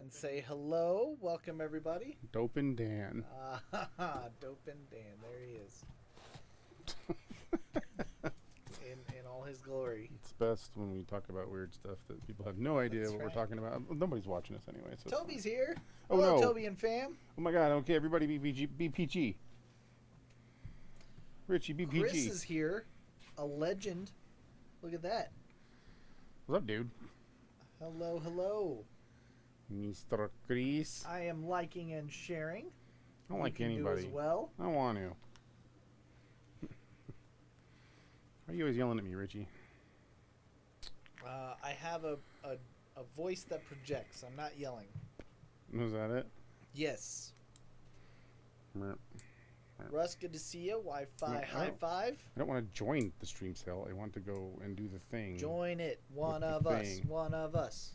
and say hello. Welcome, everybody. Dopin' Dan. Dopin' Dan. There he is. in all his glory. It's best when we talk about weird stuff that people have no idea That's what right. we're talking about. Nobody's watching us anyway. So Toby's here. Oh, Hello, no. Toby and fam. Oh my God! Okay, everybody, be PG. Richie, be PG. Chris is here. A legend. Look at that. What's up, dude? Hello, hello. Mr. Chris. I am liking and sharing. I don't like You can do anybody. as well. I don't want to. Why are you always yelling at me, Richie? I have a voice that projects. I'm not yelling. Was that it? Yes. Mer- Russ, good to see you. Wi-Fi No, high five. I don't want to join the stream sale. I want to go and do the thing. Join it. One the of us. thing. One of us.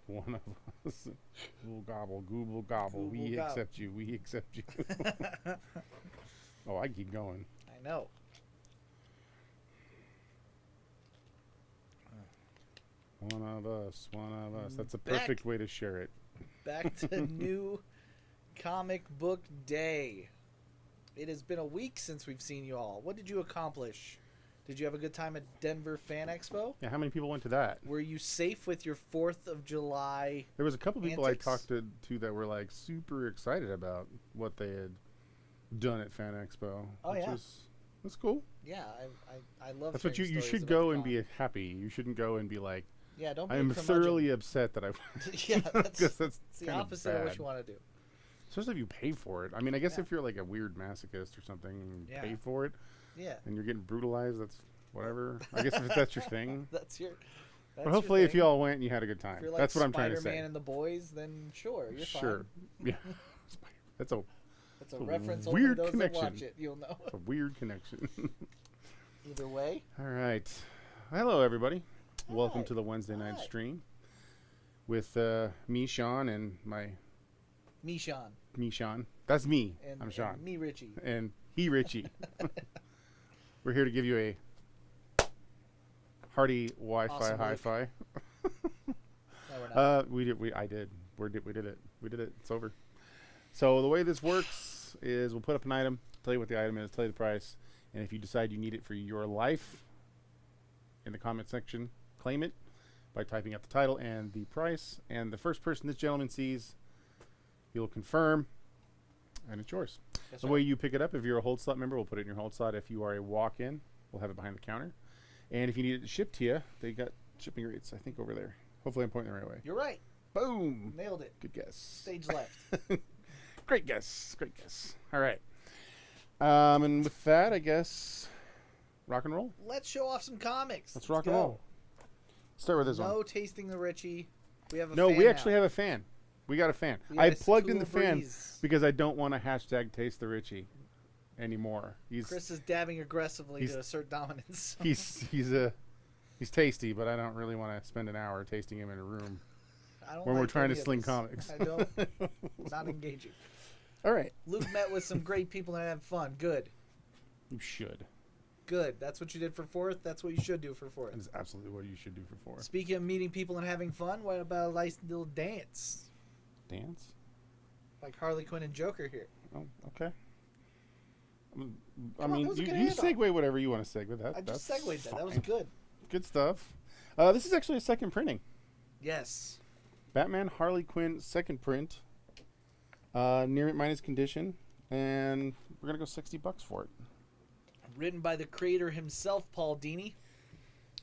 One of us. Google gobble, Google gobble. Google We gobble. accept you. We accept you. Oh, I keep going. I know. One of us. One of us. That's a Back- perfect way to share it. Back to new comic book day. It has been a week since we've seen you all. What did you accomplish? Did you have a good time at Denver Fan Expo? Yeah, how many people went to that? Were you safe with your 4th of July? There was a couple people Antics? I talked to that were like super excited about what they had done at Fan Expo. Oh, yeah. That's cool. Yeah, I love That's what hearing you stories should about go the and con. be happy. You shouldn't go and be like, Yeah, don't be I a am curmudgeon. thoroughly upset that I Yeah, that's, 'cause that's it's the kinda opposite of what bad. you want to do. Especially if you pay for it. I mean, I guess Yeah. if you're like a weird masochist or something and you Yeah. pay for it Yeah. and you're getting brutalized, that's whatever. I guess if that's your thing. That's your. That's But hopefully, your if thing. you all went and you had a good time. If you're like That's what I'm trying to Spider-Man say. and the boys, then sure, you're Sure. fine. Yeah. That's a It's a a reference weird only those that watch connection. it. You'll know. It's a weird connection. Either way. All right. Hello, everybody. Welcome Hi. to the Wednesday night Hi. stream with me, Sean, and Me, Sean. me, Sean. That's me. And, I'm Sean. and me, Richie. And he, Richie. We're here to give you a hearty Wi-Fi Awesome hi-fi. No, we're not. We did. We did it. We did it. It's over. So the way this works is we'll put up an item, tell you what the item is, tell you the price, and if you decide you need it for your life, in the comment section, claim it by typing out the title and the price. And the first person this gentleman sees, he'll confirm, and it's yours. That's The right. way you pick it up, if you're a hold slot member, we'll put it in your hold slot. If you are a walk-in, we'll have it behind the counter. And if you need it shipped to you, they got shipping rates, I think, over there. Hopefully I'm pointing the right way. You're right. Boom! Nailed it. Good guess. Stage left. Great guess. Great guess. All right. And with that, I guess, rock and roll. Let's show off some comics. Let's rock and go. roll. Start with this No one. tasting the Richie. We have a No, fan we actually now. have a fan. We got a fan. We I got a plugged in cool the fan breeze. because I don't want to hashtag taste the Richie anymore. Chris is dabbing aggressively he's- to assert dominance. he's tasty, but I don't really want to spend an hour tasting him in a room I don't when we're like trying to any of sling this. comics. I don't. Not engaging. All right. Luke met with some great people and had fun. Good. You should. Good. That's what you did for 4th. That's what you should do for 4th. That is absolutely what you should do for 4. Speaking of meeting people and having fun, what about a nice little dance? Dance? Like Harley Quinn and Joker here. Oh, okay. I Come on, mean, that was a you good segue whatever you want to segue. I just That's segued that. That was fine. good. Good stuff. This is actually a second printing. Yes. Batman Harley Quinn second print. Near it minus condition. And we're going to go $60 for it. Written by the creator himself, Paul Dini.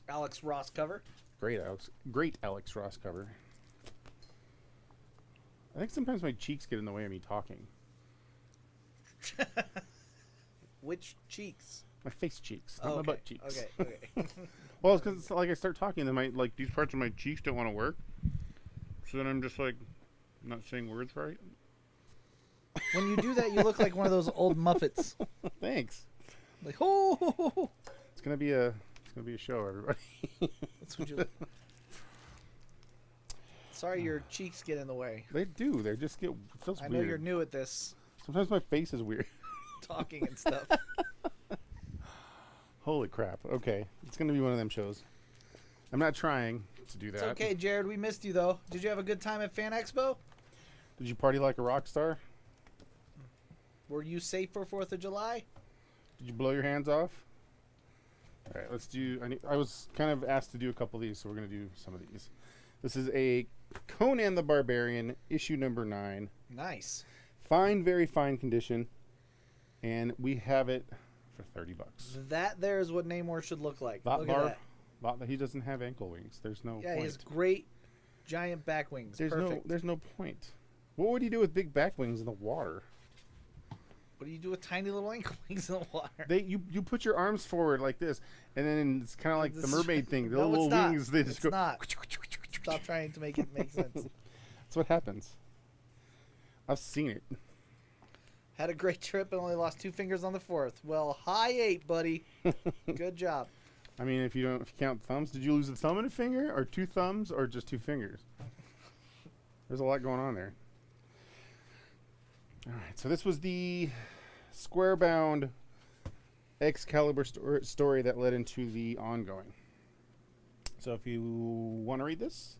Alex Ross cover. Great Alex Ross cover. I think sometimes my cheeks get in the way of me talking. Which cheeks? My face cheeks, not Oh, my okay. butt cheeks. Okay. Okay. Well, it's because like I start talking, then like these parts of my cheeks don't want to work. So then I'm just like not saying words right. When you do that, you look like one of those old Muppets. Thanks. Like, oh, It's gonna be a show, everybody. that's what you. Sorry, your cheeks get in the way. They do. They just get. It feels I know weird. you're new at this, Sometimes my face is weird. talking and stuff. Holy crap. Okay, it's gonna be one of them shows. I'm not trying to do that. It's okay, Jared. We missed you, though. Did you have a good time at Fan Expo? Did you party like a rock star? Were you safe for 4th of July? Did you blow your hands off? All right, let's do... I was kind of asked to do a couple of these, so we're going to do some of these. This is a Conan the Barbarian, issue number 9. Nice. Fine, very fine condition. And we have it for $30. That there is what Namor should look like. Look at that. He doesn't have ankle wings. There's no Yeah, point. he has great giant back wings. Perfect. There's no point. What would he do with big back wings in the water? What do you do with tiny little ankle wings in the water? You put your arms forward like this, and then it's kind of like the mermaid thing. The No, little it's not. wings, they just It's go. not. Stop trying to make it make sense. That's what happens. I've seen it. Had a great trip and only lost 2 fingers on the 4th. Well, high 8, buddy. Good job. I mean, if you count thumbs, did you lose a thumb and a finger, or 2 thumbs, or just 2 fingers? There's a lot going on there. All right, so this was the square-bound Excalibur story that led into the ongoing. So if you want to read this,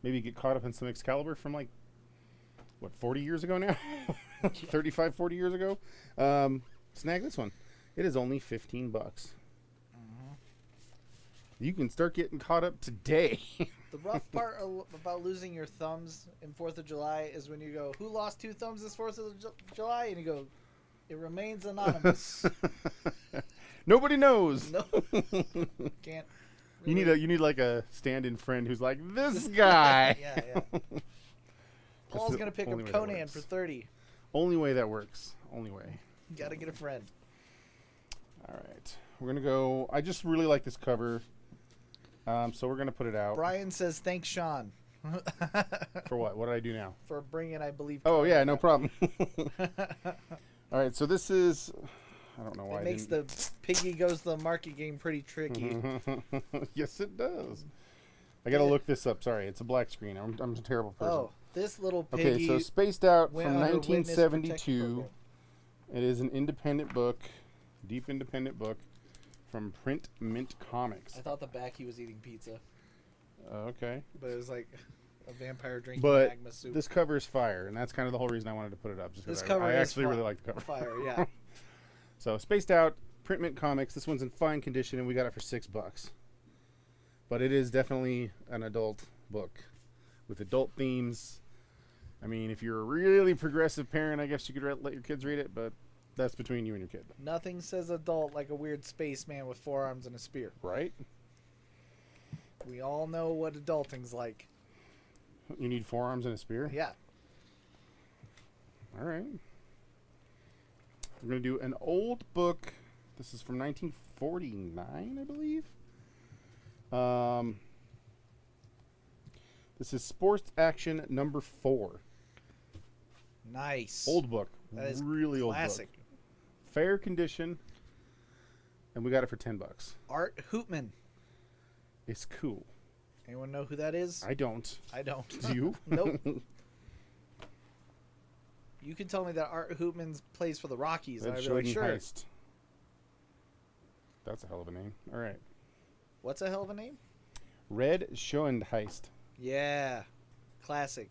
maybe get caught up in some Excalibur from like, what, 40 years ago now? 35, 40 years ago? Snag this one. It is only $15. You can start getting caught up today. The rough part about losing your thumbs in 4th of July is when you go, who lost 2 thumbs this 4th of July? And you go, it remains anonymous. Nobody knows. No. Can't. You need like a stand-in friend who's like, this guy. Yeah. Paul's going to pick up Conan for 30. Only way that works. Only way. You got to get a friend. All right. We're going to go. I just really like this cover. So we're going to put it out. Brian says, thanks, Sean. For what? What did I do now? For bringing, I believe. Oh, yeah, no problem. All right, so this is... I don't know why it makes the piggy goes to the market game pretty tricky. Yes, it does. I got to look this up. Sorry, it's a black screen. I'm a terrible person. Oh, this little piggy... Okay, so Spaced Out from under Witness Protection 1972. Program. It is an independent book, deep independent book, from Print Mint Comics. I thought the back he was eating pizza, Okay. but it was like a vampire drinking But magma soup. this cover is fire, and that's kind of the whole reason I wanted to put it up. Just This 'cause cover I is actually really like the cover. Fire, yeah. So Spaced Out, Print Mint Comics. This one's in fine condition, and we got it for $6. But it is definitely an adult book with adult themes. I mean, if you're a really progressive parent, I guess you could let your kids read it, but that's between you and your kid. Nothing says adult like a weird spaceman with 4 arms and a spear. Right? We all know what adulting's like. You need 4 arms and a spear? Yeah. All right. We're going to do an old book. This is from 1949, I believe. This is Sports Action number 4. Nice. Old book. That is really classic. old book. Fair condition. And we got it for $10. Art Hoopman. It's cool. Anyone know who that is? I don't. I don't. Do you? Nope. You can tell me that Art Hoopman plays for the Rockies. And Red I'd be like, sure. Heist. That's a hell of a name. All right. What's a hell of a name? Red Schoenheist. Yeah. Classic.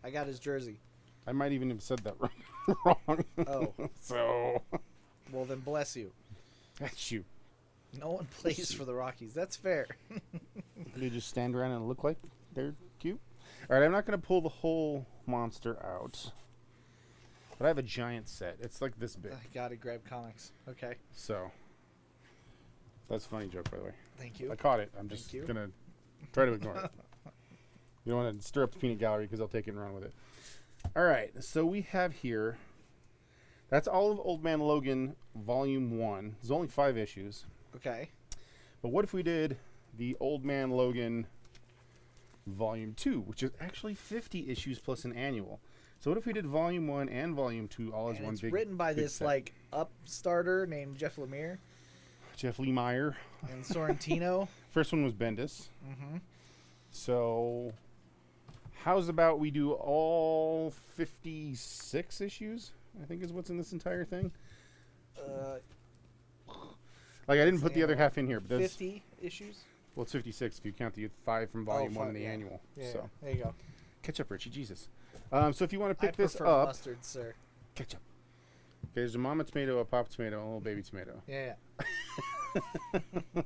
I got his jersey. I might even have said that wrong. Oh. So. Well, then bless you. That's you. No one plays for the Rockies. That's fair. They just stand around and look like they're cute. All right, I'm not going to pull the whole monster out. But I have a giant set. It's like this big. I gotta grab comics. Okay. So. That's a funny joke, by the way. Thank you. I caught it. I'm just going to try to ignore it. You don't want to stir up the peanut gallery because I'll take it and run with it. All right, so we have here, that's all of Old Man Logan Volume 1. There's only 5 issues. Okay. But what if we did the Old Man Logan Volume 2, which is actually 50 issues plus an annual. So what if we did Volume 1 and Volume 2 all as And one it's big written by big this, set? like, upstarter named Jeff Lemire Jeff Lemire. and Sorrentino. First one was Bendis. Mm-hmm. So how's about we do all 56 issues, I think is what's in this entire thing. Like I didn't put the other half in here, but there's 50 issues? Well, it's 56 if you count the 5 from volume 1 and the yeah. annual. Yeah, So there you go. catch up, Richie. Jesus. So if you want to I pick this prefer up, mustard, sir. catch up. Okay, there's a mama tomato, a papa tomato, and a little baby tomato. Yeah. I'm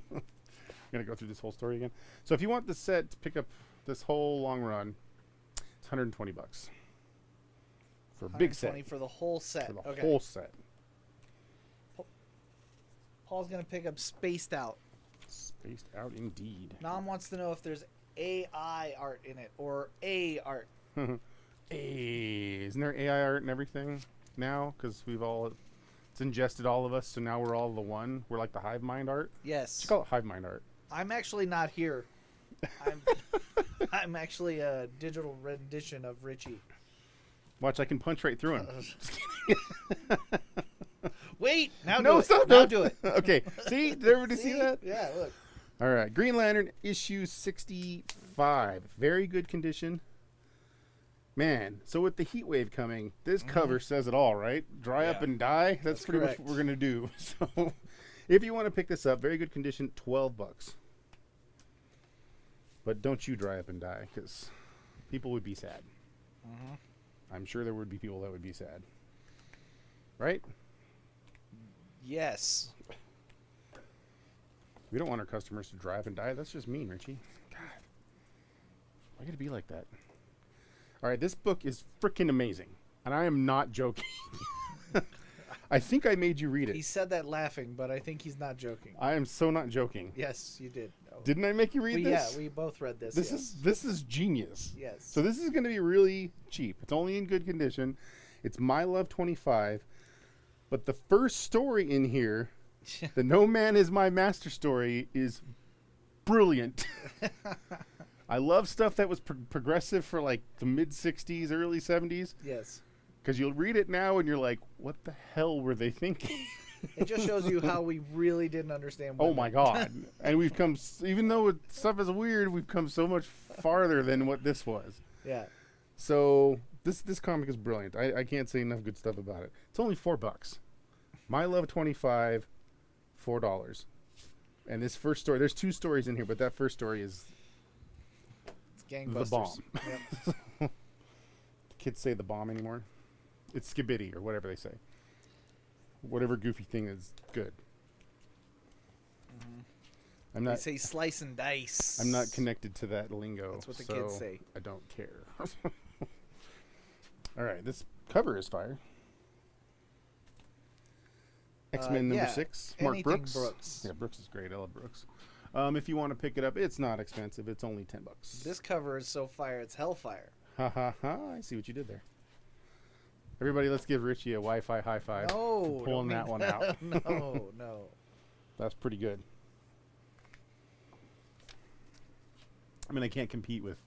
gonna go through this whole story again. So if you want the set to pick up this whole long run, it's $120 for a big set. 120 for the whole set. For the Okay. whole set. Paul's gonna pick up Spaced Out. Spaced out indeed. Nam wants to know if there's AI art in it or A art. Hey, isn't there AI art and everything now? Because it's ingested all of us, so now we're all the one. We're like the hive mind art. Yes. Just call it hive mind art. I'm actually not here. I'm actually a digital rendition of Richie. Watch, I can punch right through him. Wait, now No, do it. stop! Now don't. do it. Okay, see? Did everybody see that? Yeah, look. All right, Green Lantern issue 65. Very good condition. Man, so with the heat wave coming, this cover says it all, right? Dry up Yeah. and die. That's pretty correct. much what we're going to do. So if you want to pick this up, very good condition, $12. But don't you dry up and die, because people would be sad. I'm sure there would be people that would be sad. Right? Yes. We don't want our customers to dry up and die. That's just mean, Richie. God. Why gotta be like that? All right, this book is freaking amazing. And I am not joking. I think I made you read it. He said that laughing, but I think he's not joking. I am so not joking. Yes, you did. No. Didn't I make you read this? Yeah, we both read this. This yes. this is genius. Yes. So this is going to be really cheap. It's only in good condition. It's My Love 25. But the first story in here, the No Man Is My Master story, is brilliant. I love stuff that was progressive for like the mid 60s, early 70s. Yes. Because you'll read it now and you're like, what the hell were they thinking? It just shows you how we really didn't understand Oh women. my God. And we've come, even though stuff is weird, we've come so much farther than what this was. Yeah. So this comic is brilliant. I can't say enough good stuff about it. It's only $4. My Love 25, $4. And this first story, there's 2 stories in here, but that first story is It's gangbusters. the bomb. Yep. Kids say the bomb anymore. It's skibidi or whatever they say. Whatever goofy thing is good. I'm They not. say slice and dice. I'm not connected to that lingo. That's what the so kids say. I don't care. All right, this cover is fire. X-Men number yeah, 6. Mark anything Brooks. Brooks. Yeah, Brooks is great. I love Brooks. If you want to pick it up, it's not expensive. It's only $10. This cover is so fire, it's hellfire. Ha ha ha! I see what you did there. Everybody, let's give Richie a Wi-Fi high five. No, for pulling that one out. No, no. That's pretty good. I mean, I can't compete with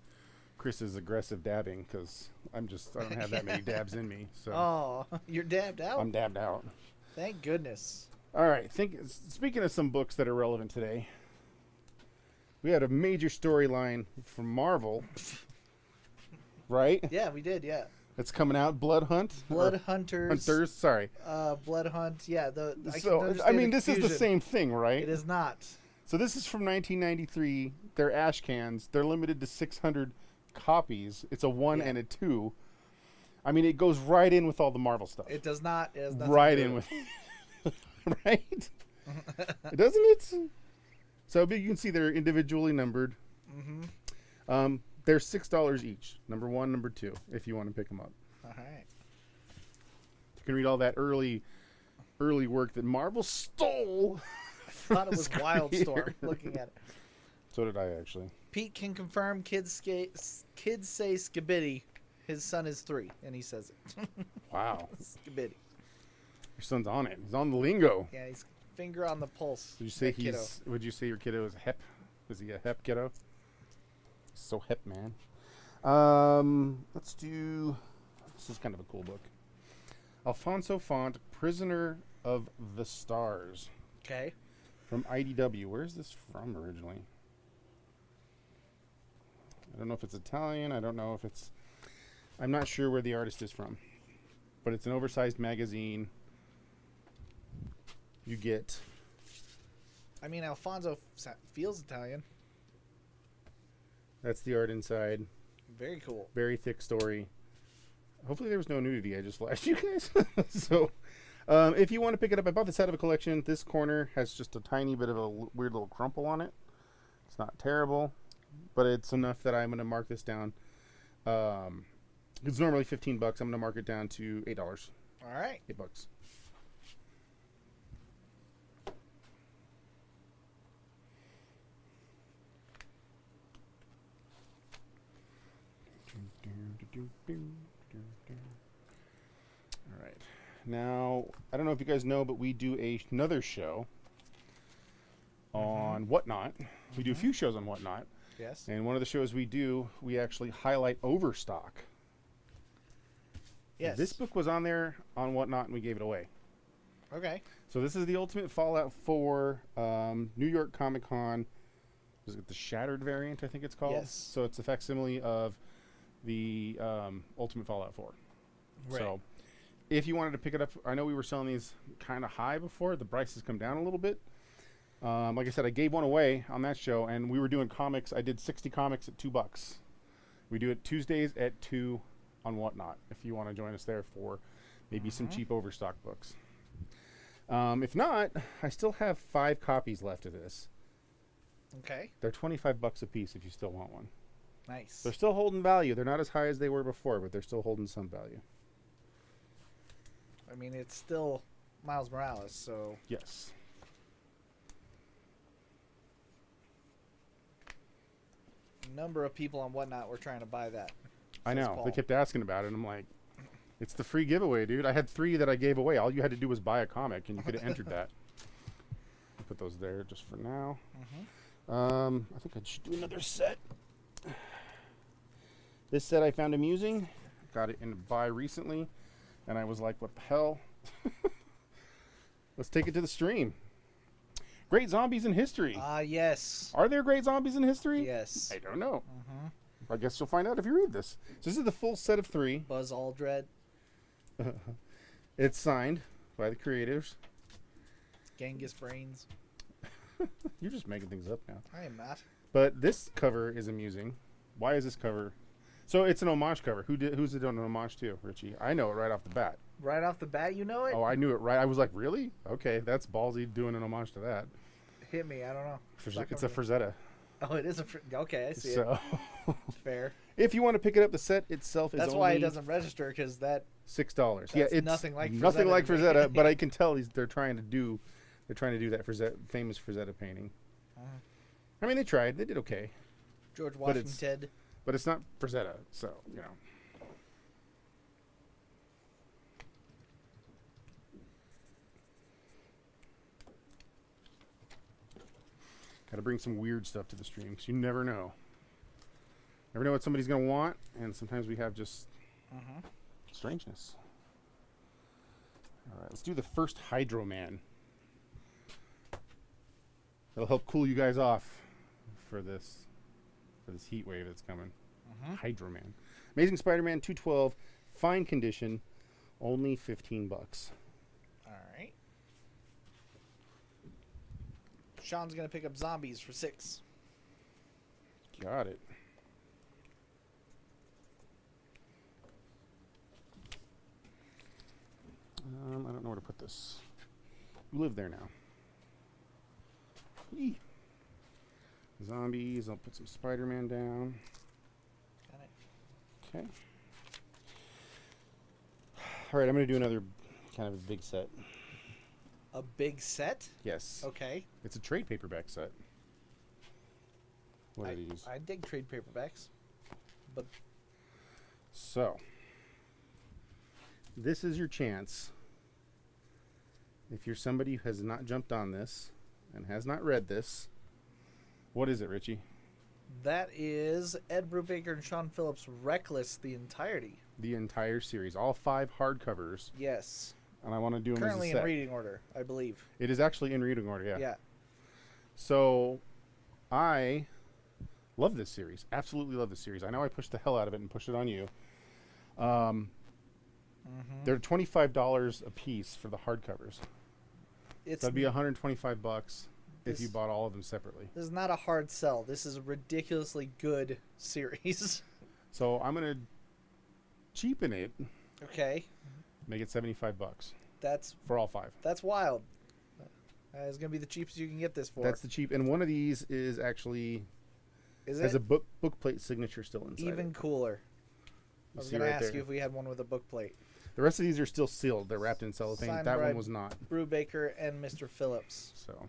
Chris's aggressive dabbing because I don't have that many dabs in me. So Oh, you're dabbed out? I'm dabbed out. Thank goodness. All right. Speaking of some books that are relevant today, we had a major storyline from Marvel, right? Yeah, we did, yeah. It's coming out. Blood Hunt. Blood Or Hunters. Hunters. Sorry. Blood Hunt. Yeah, So I mean, this is the same thing, right? It is not. So this is from 1993. They're ash cans. They're limited to 600 copies. It's a 1 Yeah. and a 2. I mean, it goes right in with all the Marvel stuff. It does not. It has nothing Right to do in with with, right? Doesn't it? So you can see they're individually numbered. Mm-hmm. They're $6 each. Number 1, number 2, if you want to pick them up. All right. You can read all that early work that Marvel stole. Thought it was Wildstorm. Looking at it. So did I actually. Pete can confirm kids say skibidi. His son is 3, and he says it. Wow. Skibidi. Your son's on it. He's on the lingo. Yeah, he's finger on the pulse. Would you say that kiddo. would you say your kiddo is hep? Is he a hep kiddo? So hep, man. Let's do, this is kind of a cool book. Alfonso Font, Prisoner of the Stars. Okay. From IDW. Where is this from originally? I don't know if it's Italian. I don't know if it's, I'm not sure where the artist is from. But it's an oversized magazine. You get, I mean, Alfonso feels Italian. That's the art inside. Very cool. Very thick story. Hopefully there was no nudity. I just flashed you guys. So, if you want to pick it up, I bought this out of a collection. This corner has just a tiny bit of a weird little crumple on it. It's not terrible, but it's enough that I'm going to mark this down. It's normally $15. I'm going to mark it down to $8. All right. $8. All right. Now, I don't know if you guys know, but we do another show on Whatnot. We do a few shows on Whatnot. Yes. And one of the shows we do, we actually highlight Overstock. Yes. This book was on there on Whatnot, and we gave it away. Okay. So this is the Ultimate Fallout 4 New York Comic Con. Is it the Shattered variant, I think it's called? Yes. So it's a facsimile of the Ultimate Fallout 4. Right. So if you wanted to pick it up, I know we were selling these kind of high before. The price has come down a little bit. Like I said, I gave one away on that show, and we were doing comics. I did 60 comics at $2. We do it Tuesdays at 2 on Whatnot, if you want to join us there for maybe some cheap Overstock books. If not, I still have 5 copies left of this. Okay. They're $25 a piece if you still want one. Nice. They're still holding value. They're not as high as they were before, but they're still holding some value. I mean, it's still Miles Morales, so Yes. a number of people on Whatnot were trying to buy that. I Says know. Paul. They kept asking about it, and I'm like, it's the free giveaway, dude. I had 3 that I gave away. All you had to do was buy a comic, and you could have entered that. I'll put those there just for now. I think I should do another set. This set I found amusing. Got it in a buy recently, and I was like, what the hell? Let's take it to the stream. Great zombies in history. Yes. Are there great zombies in history? Yes. I don't know. I guess you'll find out if you read this. So this is the full set of 3. Buzz Aldred, It's signed by the creators. Genghis Brains. You're just making things up now. I am not. But this cover is amusing. Why is this cover? So it's an homage cover. Who's it done an homage to, Richie? I know it right off the bat. Right off the bat, you know it? Oh, I knew it right. I was like, really? Okay, that's ballsy doing an homage to that. Hit me. I don't know. It's a Frazetta. Oh, it is a... Okay, I see So it. Fair. if you want to pick it up, the set itself is That's only why it doesn't register, because that... $6. Yeah, That's it's nothing like nothing Frazetta like to me. Frazetta, but I can tell they're trying to do that famous Frazetta painting. I mean, they tried. They did okay. George But it's- Washington. But it's not Frazetta, so, you know. Got to bring some weird stuff to the stream, because you never know. Never know what somebody's going to want, and sometimes we have just strangeness. All right, let's do the first Hydro Man. That'll help cool you guys off for this heat wave that's coming. Hydro Man. Amazing Spider-Man 212, fine condition, only $15. All right. Sean's going to pick up Zombies for $6. Got it. I don't know where to put this. You live there now. Yee. Zombies. I'll put some Spider-Man down. Got it. Okay. All right, I'm going to do another kind of a big set. A big set? Yes. Okay. It's a trade paperback set. What are these? I dig trade paperbacks. But So, this is your chance. If you're somebody who has not jumped on this and has not read this, what is it, Richie? that is Ed Brubaker and Sean Phillips' Reckless, the entirety. The entire series, all 5 hardcovers, Yes. and I want to do them Currently as a in set. reading order, I believe. It is actually in reading order, yeah. Yeah. So, I love this series. Absolutely love this series. I know I pushed the hell out of it and pushed it on you. They're $25 a piece for the hardcovers. It's That'd be $125. if you bought all of them separately. This is not a hard sell. This is a ridiculously good series. So I'm gonna cheapen it, Okay. make it $75 That's for all 5. That's wild. It's gonna be the cheapest you can get this for. That's the cheap, and one of these is actually Is has it a book plate signature still inside. even it. cooler? I You was see gonna right ask there. you if we had one with a book plate. The rest of these are still sealed. They're wrapped in cellophane. Signed That by one was not. Brubaker and Mr. Phillips. So,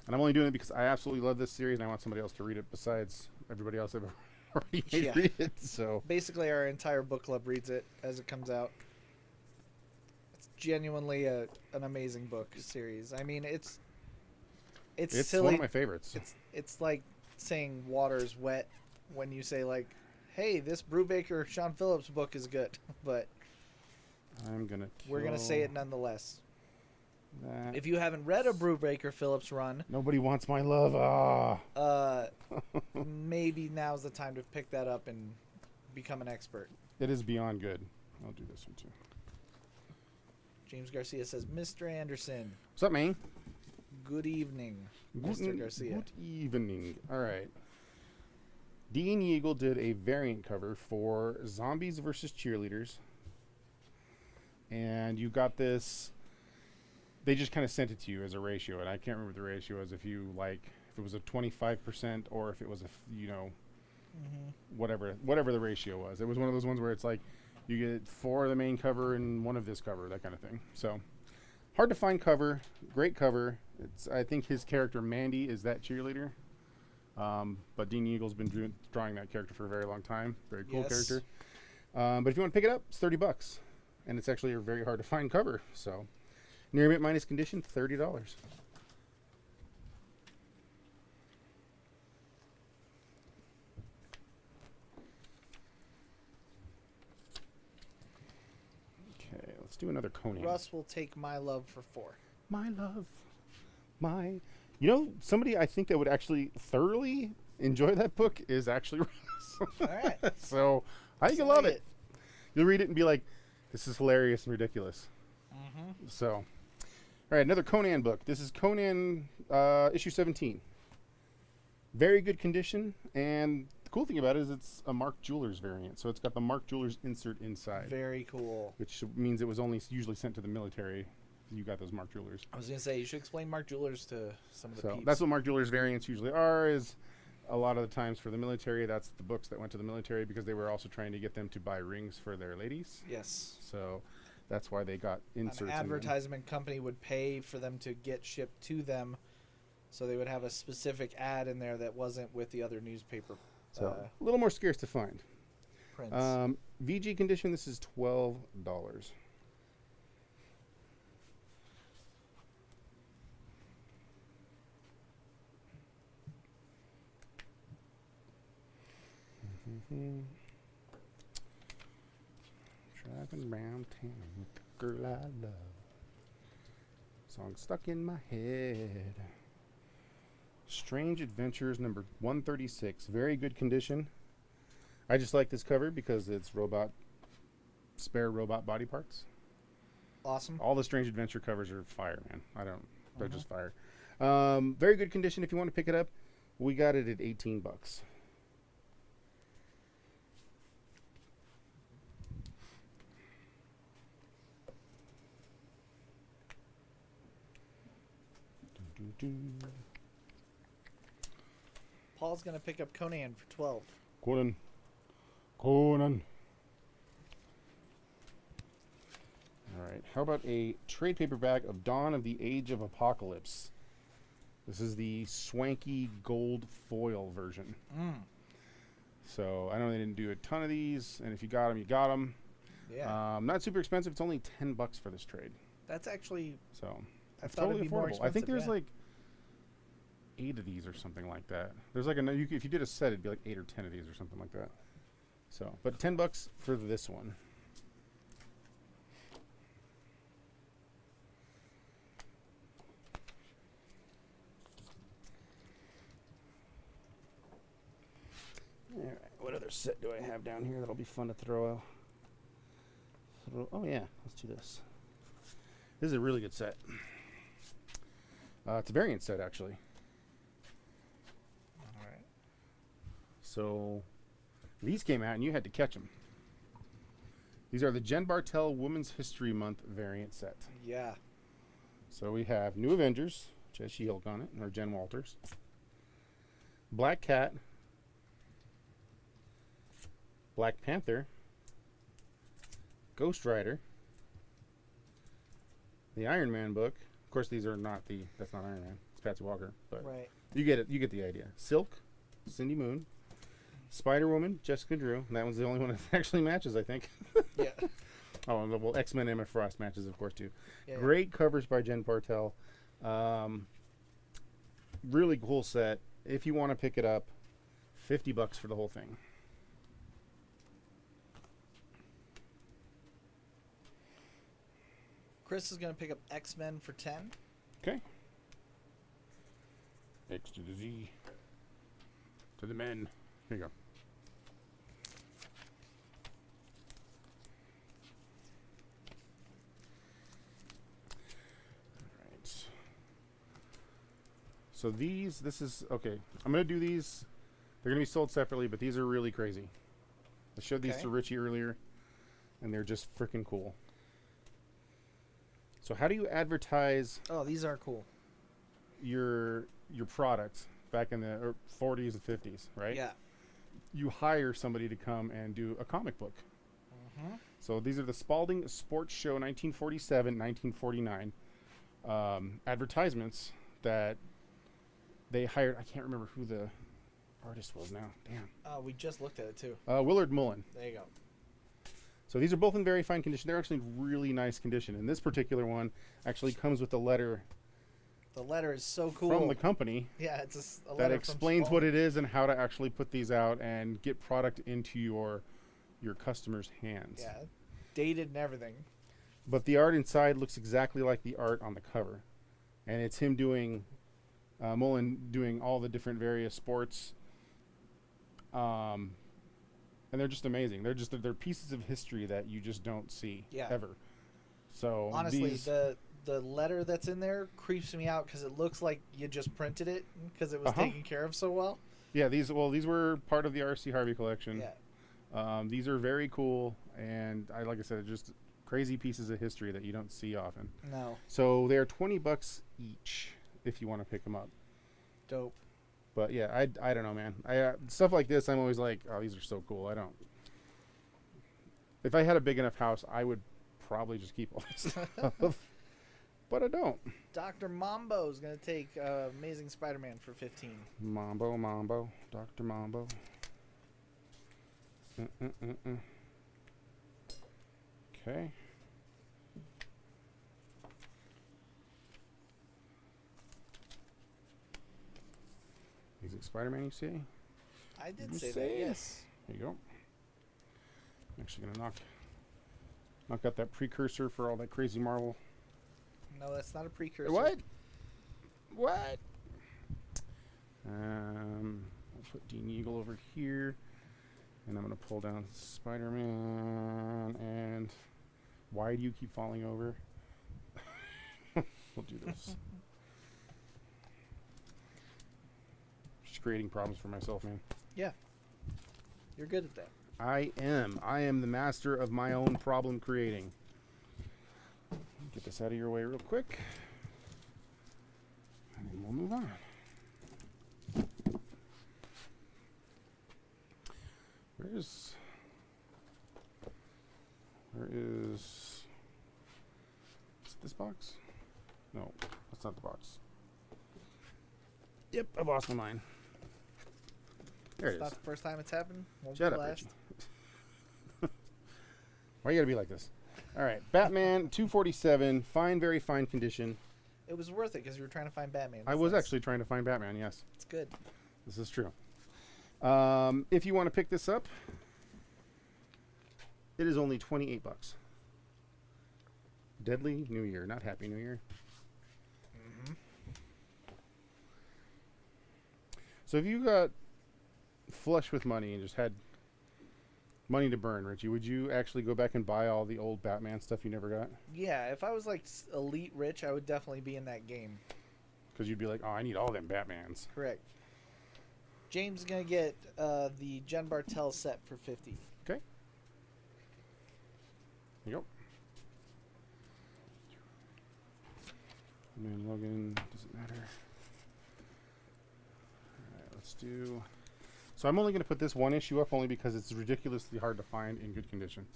and I'm only doing it because I absolutely love this series, and I want somebody else to read it besides everybody else I've already made Yeah. read it. So, Basically, our entire book club reads it as it comes out. It's genuinely an amazing book series. I mean, it's it's silly. one of my favorites. It's like saying water's wet when you say like, "Hey, this Brubaker Sean Phillips book is good," but I'm gonna. we're gonna say it nonetheless. That. If you haven't read a Brubaker Phillips run, Nobody wants my love. Ah. maybe now's the time to pick that up and become an expert. It is beyond good. I'll do this one too. James Garcia says, "Mr. Anderson, What's up, man? good evening, Mr. Garcia." Good evening. All right. Dean Eagle did a variant cover for Zombies versus Cheerleaders. And you got this. They just kind of sent it to you as a ratio, and I can't remember what the ratio was. If you like, if it was a 25% or if it was whatever the ratio was. It was one of those ones where it's like you get 4 of the main cover and 1 of this cover, that kind of thing. So hard to find cover, great cover. I think his character Mandy is that cheerleader. But Dean Eagle's been drawing that character for a very long time. Very cool Yes. character. But if you want to pick it up, it's $30, and it's actually a very hard to find cover. So near mint minus condition, $30. Okay, let's do another Conan. Russ will take my love for 4. My love, my. You know, somebody I think that would actually thoroughly enjoy that book is actually Russ. All right. So I think you'll love it. You'll read it and be like, this is hilarious and ridiculous. Mm-hmm. So, all right, another Conan book. This is Conan issue 17. Very good condition, and the cool thing about it is it's a Mark Jewelers variant. So it's got the Mark Jewelers insert inside, Very cool. which means it was only usually sent to the military. You got those Mark Jewelers. I was gonna say you should explain Mark Jewelers to some of the So peeps. that's what Mark Jewelers variants usually are. Is a lot of the times for the military, that's the books that went to the military because they were also trying to get them to buy rings for their ladies. Yes. So that's why they got inserts. An in them. advertisement company would pay for them to get shipped to them, so they would have a specific ad in there that wasn't with the other newspaper So a little more scarce to find. prints. VG condition. This is $12. Driving around town with the girl I love. Song stuck in my head. Strange Adventures number 136. Very good condition. I just like this cover because it's spare robot body parts. Awesome. All the Strange Adventure covers are fire, man. They're just fire. Very good condition. If you want to pick it up, we got it at $18. Paul's gonna pick up Conan for 12. Conan. All right. How about a trade paperback of Dawn of the Age of Apocalypse? This is the swanky gold foil version. So I know they didn't do a ton of these, and if you got them, you got them. Yeah. Not super expensive. It's only $10 for this trade. That's actually. So I it's thought totally it'd be more affordable. I think expensive, there's yeah. like 8 of these or something like that. There's like if you did a set, it'd be like 8 or 10 of these or something like that. So, but $10 for this one. All right, what other set do I have down here that'll be fun to throw out? Oh yeah, let's do this. This is a really good set. It's a variant set, actually. All right. So these came out, and you had to catch them. These are the Jen Bartel Women's History Month variant set. Yeah. So we have New Avengers, which has She-Hulk on it, or Jen Walters. Black Cat. Black Panther. Ghost Rider. The Iron Man book. Of course, these are not that's not Iron Man. It's Patsy Walker. But Right. you get it. You get the idea. Silk. Cindy Moon. Spider-Woman, Jessica Drew. And that one's the only one that actually matches, I think. Yeah. Oh, and well, X-Men Emma Frost matches, of course, too. Yeah. Great covers by Jen Bartel. Really cool set. If you want to pick it up, $50 for the whole thing. Chris is going to pick up X-Men for 10. Okay. X to the Z. To the men. Here you go. Alright. So this is, okay. I'm going to do these. They're going to be sold separately, but these are really crazy. I showed these Okay. to Richie earlier, and they're just freaking cool. So how do you advertise Oh, these are cool. your product back in the 40s and 50s, right? Yeah. You hire somebody to come and do a comic book. Mm-hmm. So these are the Spalding Sports Show 1947, 1949 advertisements that they hired. I can't remember who the artist was now. Damn. We just looked at it, too. Willard Mullen. There you go. So these are both in very fine condition. They're actually in really nice condition. And this particular one actually comes with a letter The letter is so cool. from the company Yeah, it's a that letter explains what it is and how to actually put these out and get product into your customers' hands. Yeah, dated and everything. But the art inside looks exactly like the art on the cover. And it's him doing, Mullen doing all the different various sports. And they're just amazing. They're pieces of history that you just don't see ever. So Honestly, these, the letter that's in there creeps me out because it looks like you just printed it because it was taken care of so well. yeah, these were part of the R.C. Harvey collection. Yeah. These are very cool, and like I said, just crazy pieces of history that you don't see often. No. So they're $20 each if you want to pick them up. Dope. But yeah, I don't know, man. Stuff like this, I'm always like, oh, these are so cool. I don't. If I had a big enough house, I would probably just keep all this stuff. But I don't. Dr. Mambo is going to take Amazing Spider-Man for 15. Mambo, Dr. Mambo. Okay. Amazing Spider-Man, you see? I did You say say? that, yes. There you go. I'm actually gonna knock out that precursor for all that crazy Marvel. No, that's not a precursor. What? What? I'll put Dean Eagle over here, and I'm gonna pull down Spider-Man. And why do you keep falling over? We'll do this. Just creating problems for myself, man. Yeah. You're good at that. I am the master of my own problem creating. Get this out of your way real quick. And then we'll move on. Where is it this box? No, that's not the box. Yep, I lost my mind. There It's it not is. the first time it's happened. Won't Shut be up, last. Richie. Why you gotta be like this? All right, Batman 247, fine, very fine condition. It was worth it because you were trying to find Batman. I was actually trying to find Batman. Yes, It's good. this is true. If you want to pick this up, it is only $28. Deadly New Year, not Happy New Year. Mm-hmm. So if you got flush with money and just had money to burn, Richie, would you actually go back and buy all the old Batman stuff you never got? Yeah, if I was like elite rich, I would definitely be in that game. because you'd be like, oh, I need all them Batmans. Correct. James is gonna get the Jen Bartel set for 50. Okay. There you go. And then Logan, doesn't matter. Alright, let's do... So I'm only going to put this one issue up only because it's ridiculously hard to find in good condition.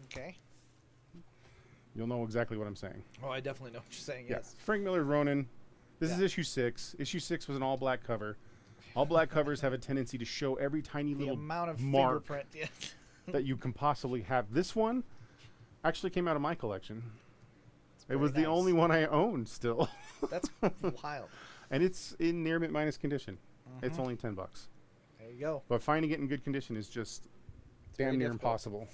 Okay. You'll know exactly what I'm saying. Oh, I definitely know what you're saying, Yeah. yes. Frank Miller Ronin. This is Yeah. issue 6. Issue 6 was an all-black cover. All-black covers have a tendency to show every tiny The little amount of mark fingerprint. Yeah. that you can possibly have. This one actually came out of my collection. It was the nice. only one I owned still. That's wild. And it's in near mint minus condition. It's Mhm. only $10. There you go. But finding it in good condition is just very damn near difficult. impossible.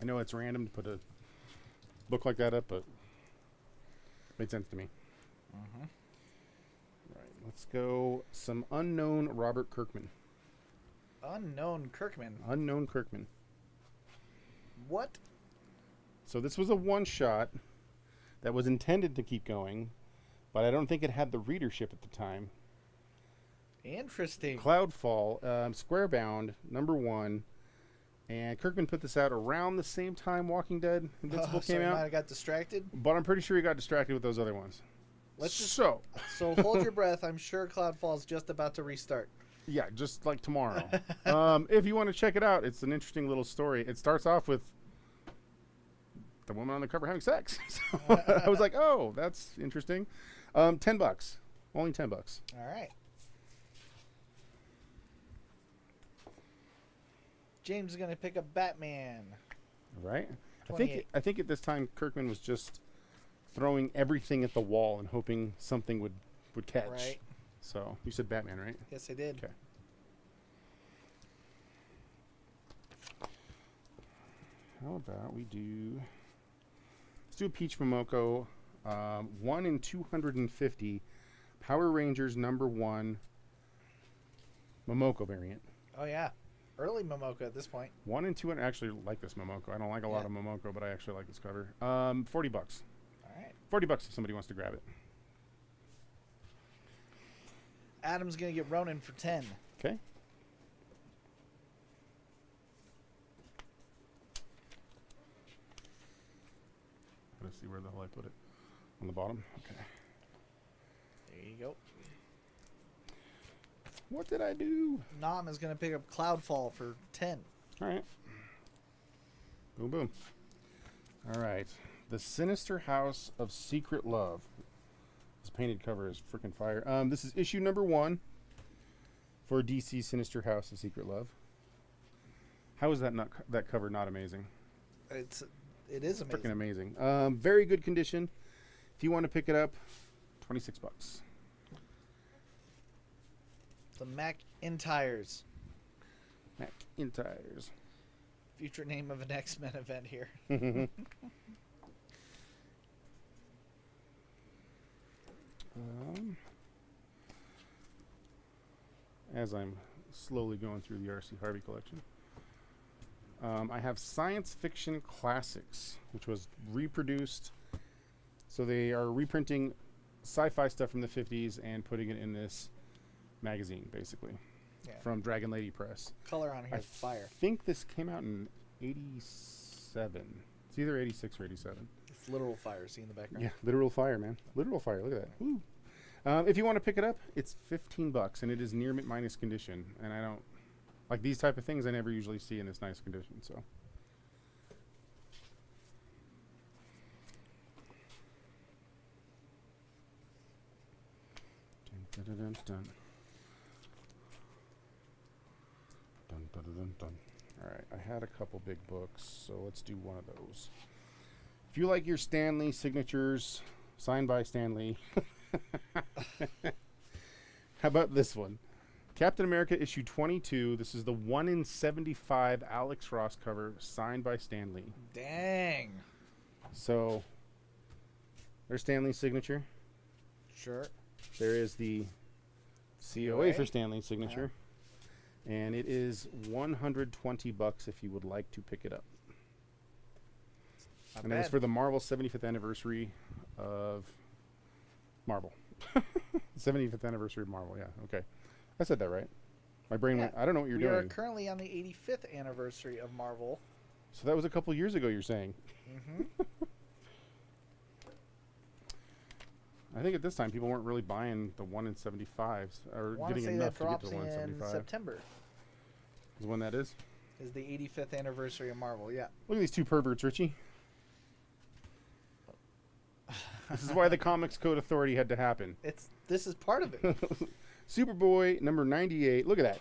I know it's random to put a book like that up, but made sense to me. Mhm. Right, let's go some unknown Robert Kirkman. Unknown Kirkman. Unknown Kirkman. What? So this was a one-shot that was intended to keep going, but I don't think it had the readership at the time. Interesting. Cloudfall, Squarebound, #1, and Kirkman put this out around the same time Walking Dead Invincible So came he might out, have got distracted. but I'm pretty sure he got distracted with those other ones. Let's just So, so hold your breath. I'm sure Cloudfall's just about to restart. yeah, just like tomorrow. If you want to check it out, it's an interesting little story. It starts off with the woman on the cover having sex. So I was like, oh, that's interesting. $10. Only $10. All right. James is gonna pick up Batman. Right? 28. I think at this time Kirkman was just throwing everything at the wall and hoping something would catch. Right. So you said Batman, right? Yes, I did. Okay. How about we do? Let's do a Peach Momoko, 1 in 250, Power Rangers #1, Momoko variant. Oh yeah, early Momoko at this point. 1 in 200. I actually like this Momoko. I don't like a lot of Momoko, but I actually like this cover. $40. All right. $40 if somebody wants to grab it. Adam's gonna get Ronin for 10. Okay. Let's see where the hell I put it. On the bottom. Okay. There you go. What did I do? Nam is gonna pick up Cloudfall for 10. All right. Boom, boom. All right. The Sinister House of Secret Love. This painted cover is freaking fire. This is issue #1 for DC Sinister House of Secret Love. How is that that cover not amazing? It is amazing. Freaking amazing. Very good condition. If you want to pick it up, $26. The Mac Intires. McIntyres. Future name of an X-Men event here. As I'm slowly going through the R.C. Harvey collection, I have Science Fiction Classics, which was reproduced. So they are reprinting sci-fi stuff from the 50s and putting it in this magazine, basically, Yeah. from Dragon Lady Press. Color on here I is fire. think this came out in 87. It's either 86 or 87. It's literal fire. See in the background. Yeah, literal fire, man. Literal fire. Look at that. Woo. If you want to pick it up, it's $15, and it is near mint minus condition. And I don't like these type of things. I never usually see in this nice condition. So. Dun, dun, dun, dun. Dun, dun, dun, dun, dun. All right, I had a couple big books, so let's do one of those. If you like your Stan Lee signatures, signed by Stan Lee. How about this one? Captain America issue 22. This is the 1 in 75 Alex Ross cover, signed by Stan Lee. Dang. So, there's Stan Lee's signature. Sure. There is the COA for Stan Lee's signature. And it is $120 if you would like to pick it up. Not And that was bad. for the Marvel 75th anniversary of Marvel. 75th anniversary of Marvel, yeah. Okay. I said that right. My brain went, Yeah. I don't know what you're We are doing. currently on the 85th anniversary of Marvel. So that was a couple years ago, you're saying. Mm-hmm. I think at this time people weren't really buying the 1 in 75s or I want to getting say enough that to get drops to the 1 in in 75. September. Is when that is. Is the 85th anniversary of Marvel? Yeah. Look at these two perverts, Richie. This is why the Comics Code Authority had to happen. This is part of it. Superboy number 98. Look at that.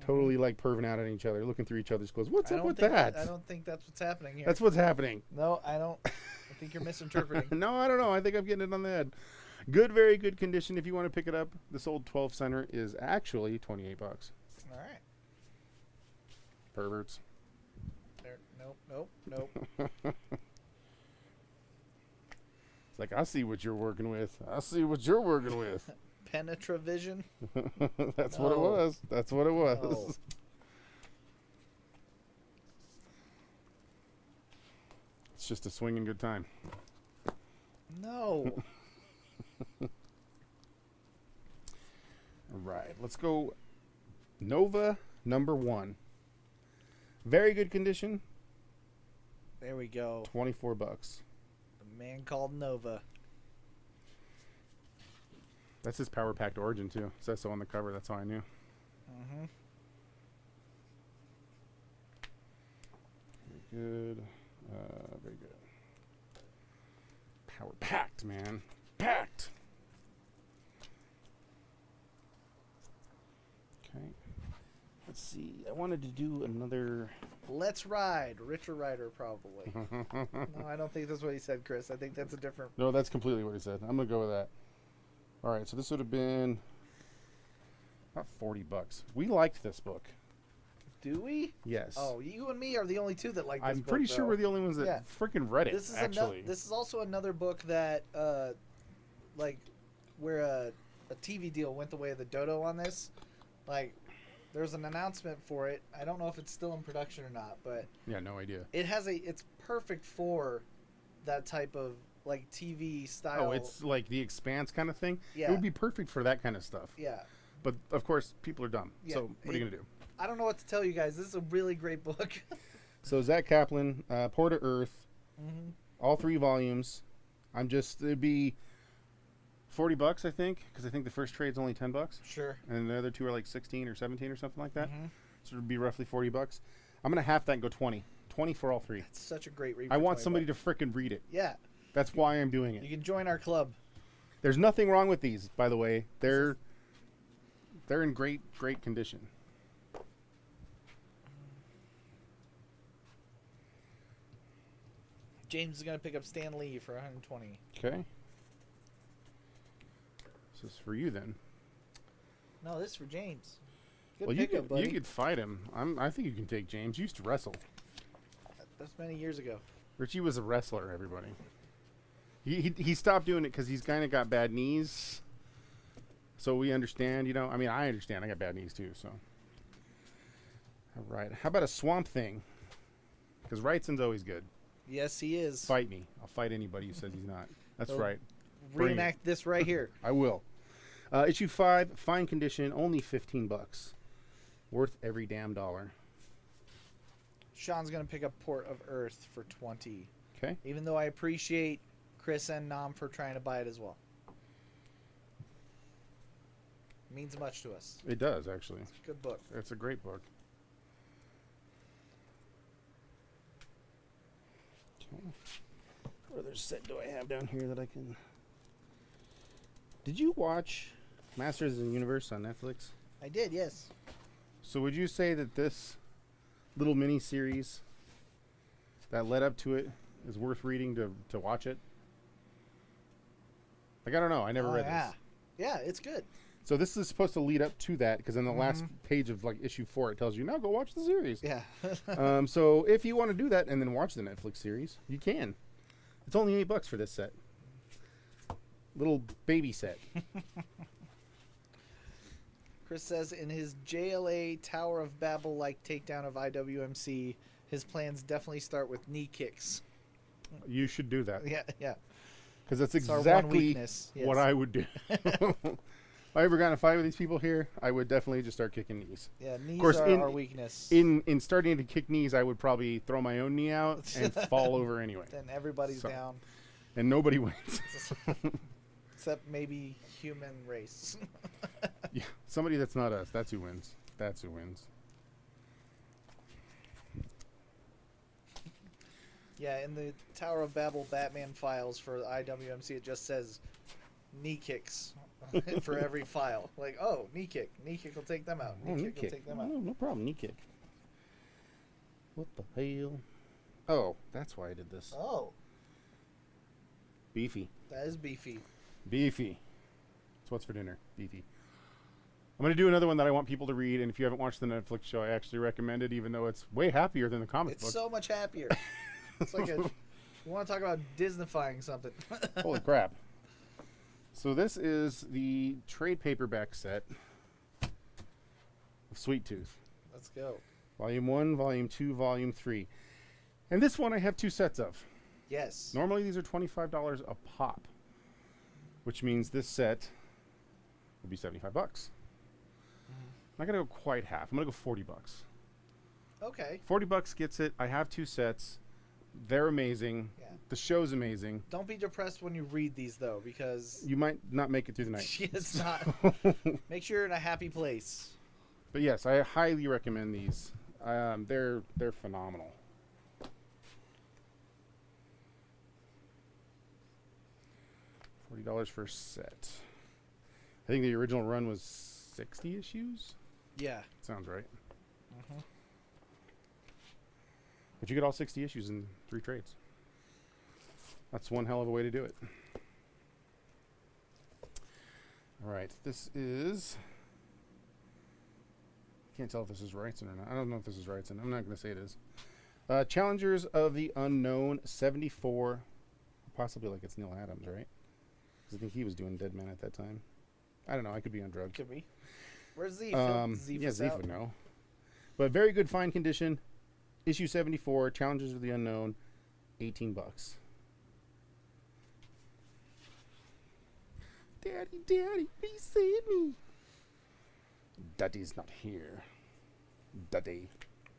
Totally like perving out at each other, looking through each other's clothes. What's I up don't with think that? I don't think that's what's happening here. That's what's happening. No, I don't. I think you're misinterpreting. No, I don't know. I think I'm getting it on the head. Good, very good condition. If you want to pick it up, this old 12 center is actually $28. All right. Perverts. There. Nope. It's like, I see what you're working with. I see what you're working with. Penetravision. That's what it No. was. That's what it was. No. It's just a swinging good time. No. All right, let's go Nova number 1. Very good condition, There we go. $24. The man called Nova. That's his Power Packed Origin too. It says so on the cover. That's how I knew. Mm-hmm. Very good. Very good. Power Packed, man. Packed. Okay. Let's see. I wanted to do another. Let's ride. Richer Rider, probably. No, I don't think that's what he said, Chris. I think that's a different. No, that's completely what he said. I'm gonna go with that. All right, so this would have been about $40. We liked this book. Do we? Yes. Oh, you and me are the only two that like this I'm book, pretty sure though. we're the only ones that Yeah. freaking read it. This is actually. this is also another book that, like, where a TV deal went the way of the dodo on this. Like, there's an announcement for it. I don't know if it's still in production or not, but Yeah, no idea. it's perfect for that type of like TV style. Oh, it's like the Expanse kind of thing. It Yeah. would be perfect for that kind of stuff. yeah. But of course, people are dumb. Yeah, So what are you gonna do? I don't know what to tell you guys. This is a really great book. So Zach Kaplan, Pour to Earth, Mm-hmm. all 3 volumes. It'd be $40, I think, because I think the first trade's only $10, Sure. and the other 2 are like 16 or 17 or something like that. Mm-hmm. So it'd be roughly $40. I'm gonna half that and go 20. 20 for all 3. It's such a great read. I for want 20 somebody bucks. to frickin' read it. Yeah, That's why I'm doing you it. can join our club. There's nothing wrong with these, by the way. They're in great condition. James is gonna pick up Stan Lee for 120. Okay. This is for you then. No, this is for James. Good Well, pickup, buddy. you could fight him. I think you can take James. You used to wrestle. That's many years ago. Richie was a wrestler. Everybody. He stopped doing it because he's kind of got bad knees. So we understand, you know. I mean, I understand. I got bad knees too. So. All right. How about a Swamp Thing? Because Wrightson's always good. Yes, he is. Fight me. I'll fight anybody who says he's not. That's So- right. Bring it. Reenact this right here. I will. Issue 5, fine condition, only $15. Worth every damn dollar. Sean's gonna pick up Port of Earth for 20. Okay. Even though I appreciate Chris and Nam for trying to buy it as well. Means much to us. It does, actually. Good book. It's a great book. Okay. What other set do I have down here that I can... Did you watch Masters of the Universe on Netflix? I did, yes. So would you say that this little mini series that led up to it is worth reading to watch it? Like, I don't know. I never read yeah. this. Yeah, it's good. So this is supposed to lead up to that, because in the last page of like issue 4, it tells you, now go watch the series. Yeah. So if you want to do that and then watch the Netflix series, you can. It's only $8 for this set. Little baby set. Chris says in his JLA Tower of Babel like takedown of IWMC, his plans definitely start with knee kicks. You should do that. Yeah. Because that's It's our one exactly weakness, yes. what I would do. If I ever got in a fight with these people here, I would definitely just start kicking knees. Yeah, knees course, are in- our weakness. In starting to kick knees, I would probably throw my own knee out and fall over anyway. Then everybody's So- down, And nobody wins. except maybe human race. Yeah, somebody that's not us. That's who wins. That's who wins. Yeah, in the Tower of Babel Batman files for IWMC, it just says knee kicks for every file. Like, oh, knee kick. Knee kick will take them out. Knee kick will take them out. No problem. Knee kick. What the hell? Oh, that's why I did this. Oh, Beefy. that is beefy. Beefy. That's what's for dinner. Beefy. I'm going to do another one that I want people to read, and if you haven't watched the Netflix show, I actually recommend it, even though it's way happier than the comic It's book. so much happier. It's like you want to talk about Disneyfying something. Holy crap. So this is the trade paperback set of Sweet Tooth. Let's go. Volume 1, Volume 2, Volume 3. And this one I have 2 sets of. Yes. Normally these are $25 a pop, which means this set would be $75. I'm not going to go quite half. I'm going to go $40. Okay. $40 gets it. I have 2 sets. They're amazing. Yeah. The show's amazing. Don't be depressed when you read these, though, because You might not make it through the night. it's not. Make sure you're in a happy place. But yes, I highly recommend these. They're phenomenal. $40 for a set. I think the original run was 60 issues. Yeah. Sounds right. Mhm. But you get all 60 issues in 3 trades. That's one hell of a way to do it. All right, this is. Can't tell if this is Wrightson or not. I don't know if this is Wrightson. I'm not going to say it is. Challengers of the Unknown 74. Possibly like it's Neil Adams, right? 'Cause I think he was doing Dead Man at that time. I don't know. I could be on drugs. Could be. Where's Z? Yeah, Zeef would know. But very good fine condition. Issue 74, Challengers of the Unknown, $18. Daddy, Daddy, please save me. Daddy's not here. Daddy.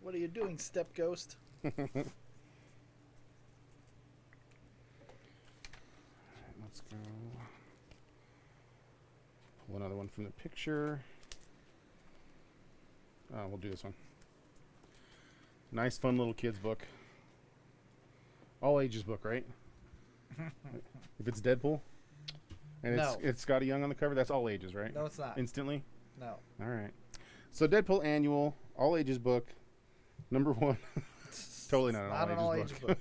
What are you doing, Step Ghost? Let's go. Pull another one from the picture. We'll do this one. Nice, fun little kids book. All ages book, right? If it's Deadpool and No. it's Scotty Young on the cover, that's all ages, right? No, it's not. Instantly. No. All right. So Deadpool annual, all ages book, number 1. Totally not an all ages book.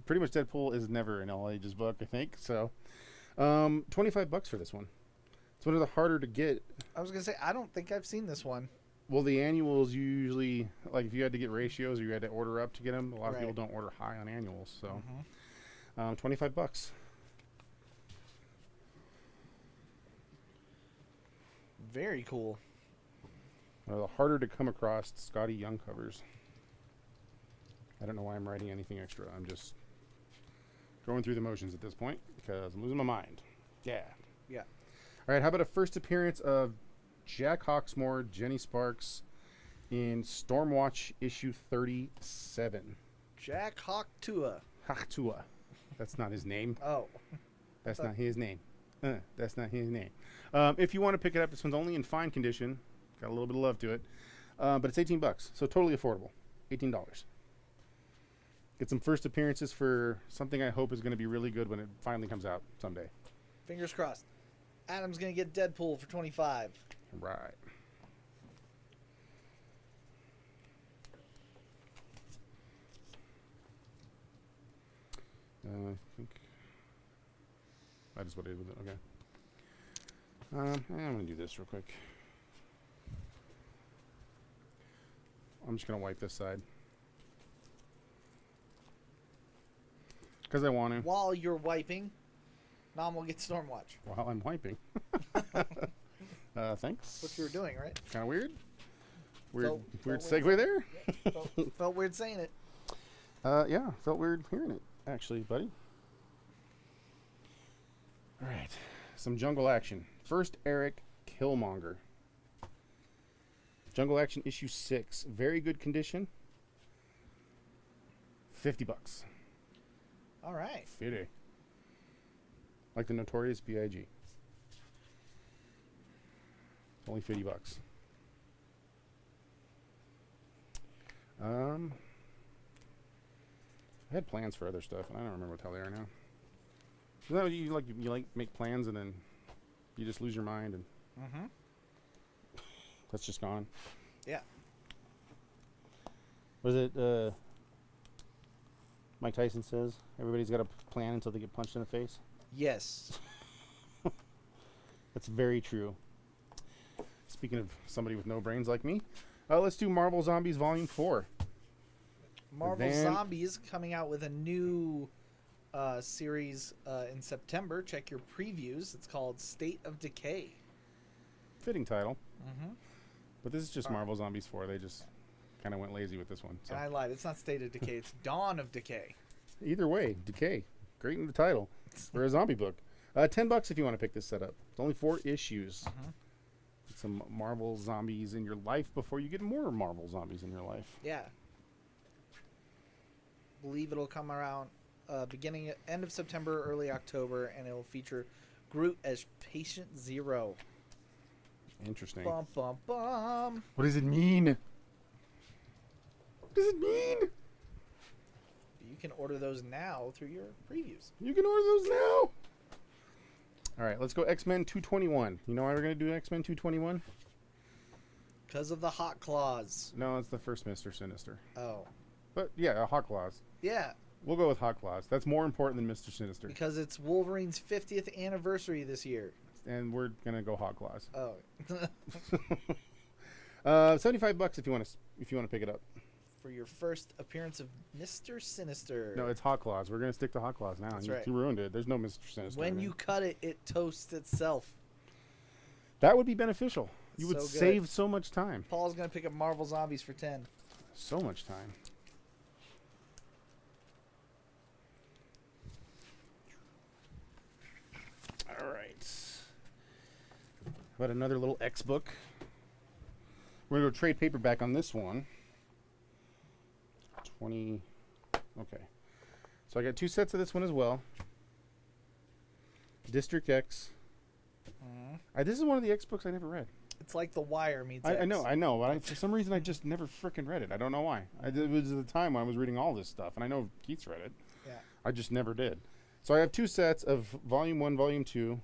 Pretty much Deadpool is never an all ages book, I think. So, $25 for this one. It's one of the harder to get. I was gonna say I don't think I've seen this one. Well, the annuals usually, like if you had to get ratios or you had to order up to get them, a lot of people Right. don't order high on annuals. So, Mhm. $25. Very cool. One of the harder to come across Scotty Young covers. I don't know why I'm writing anything extra. I'm just going through the motions at this point because I'm losing my mind. Yeah. Yeah. All right. How about a first appearance of Jack Hawksmoor, Jenny Sparks in Stormwatch issue 37? Jack Hawk Tua. Haktua. That's not his name. Oh. That's not his name. That's not his name. If you want to pick it up, this one's only in fine condition. Got a little bit of love to it. But it's $18, so totally affordable. $18. Get some first appearances for something I hope is going to be really good when it finally comes out someday. Fingers crossed. Adam's gonna get Deadpool for 25. Right. I think that is what I did with it. Okay. I'm going to do this real quick. I'm just going to wipe this side. Because I want to. While you're wiping, Nom will get Stormwatch. While I'm wiping. Thanks. What you were doing, right? Kind of weird. Weird Felt segue weird. there. Felt weird saying it. Yeah, felt weird hearing it, actually, buddy. All right, some jungle action. First, Eric Killmonger. Jungle Action issue 6, very good condition. $50. All right. 50. Like the Notorious B.I.G. Only $50. I had plans for other stuff, and I don't remember what the hell they are now. You know, you like make plans and then you just lose your mind, and Mm-hmm. that's just gone. Yeah. Was it Mike Tyson says everybody's got a plan until they get punched in the face? Yes. That's very true. Speaking of somebody with no brains like me, let's do Marvel Zombies Volume 4. Marvel Then- Zombies coming out with a new series in September. Check your previews. It's called State of Decay. Fitting title. Mm-hmm. But this is just Marvel Zombies 4. They just kind of went lazy with this one. So And I lied. It's not State of Decay. It's Dawn of Decay. either way, Decay. Great in the title for a zombie book. $10 if you want to pick this set up. It's only 4 issues. Mhm. Some Marvel Zombies in your life before you get more Marvel Zombies in your life. Yeah. Believe it'll come around end of September, early October, and it'll feature Groot as Patient Zero. Interesting. Bum bum bum. What does it mean? What does it mean? You can order those now through your previews. You can order those now. All right, let's go X-Men 221. You know why we're going to do X-Men 221? Because of the Hot Claws. No, it's the first Mr. Sinister. Oh. But yeah, Hot Claws. Yeah, We'll go with Hot Claws. That's more important than Mr. Sinister. because it's Wolverine's 50th anniversary this year. And we're going to go Hot Claws. Oh. $75 if you want to pick it up. For your first appearance of Mr. Sinister. No, it's Hot Claws. We're going to stick to Hot Claws now. That's you, right. you ruined it. There's no Mr. Sinister. When in you it. cut it, it toasts itself. That would be beneficial. You would So good. save so much time. Paul's going to pick up Marvel Zombies for 10. So much time. All right. How about another little X book? We're going to go trade paperback on this one. 20. Okay. So I got 2 sets of this one as well. District X. This is one of the X books I never read. It's like The Wire meets I X. know. But for some reason, I just never frickin' read it. I don't know why. It was at the time when I was reading all this stuff, and I know Keith's read it. Yeah. I just never did. So I have 2 sets of Volume 1, Volume 2.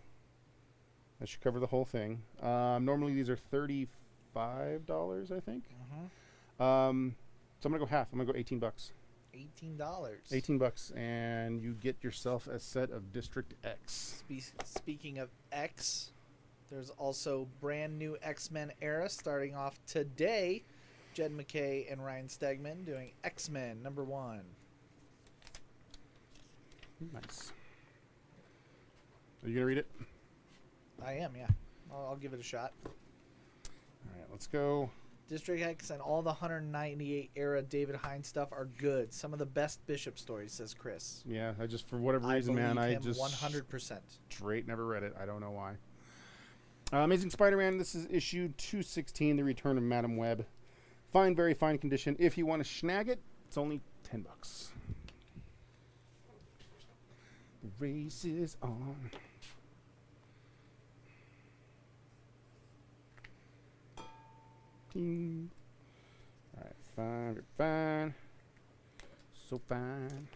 That should cover the whole thing. Normally these are $35, I think. Mm-hmm. So I'm gonna go half. I'm gonna go $18. $18. $18, and you get yourself a set of District X. Speaking of X, there's also brand new X-Men era starting off today. Jed McKay and Ryan Stegman doing X-Men #1. Nice. Are you gonna read it? I am, yeah. I'll give it a shot. All right, let's go. District X and all the 198 era David Hines stuff are good. Some of the best Bishop stories, says Chris. Yeah, I just for whatever reason, believe man, I him just 100%. straight never read it. I don't know why. Amazing Spider-Man. This is issue 216, The Return of Madam Web. Fine, very fine condition. If you want to snag it, it's only $10. The race is on. Ding. All right, fine, very fine. So fine.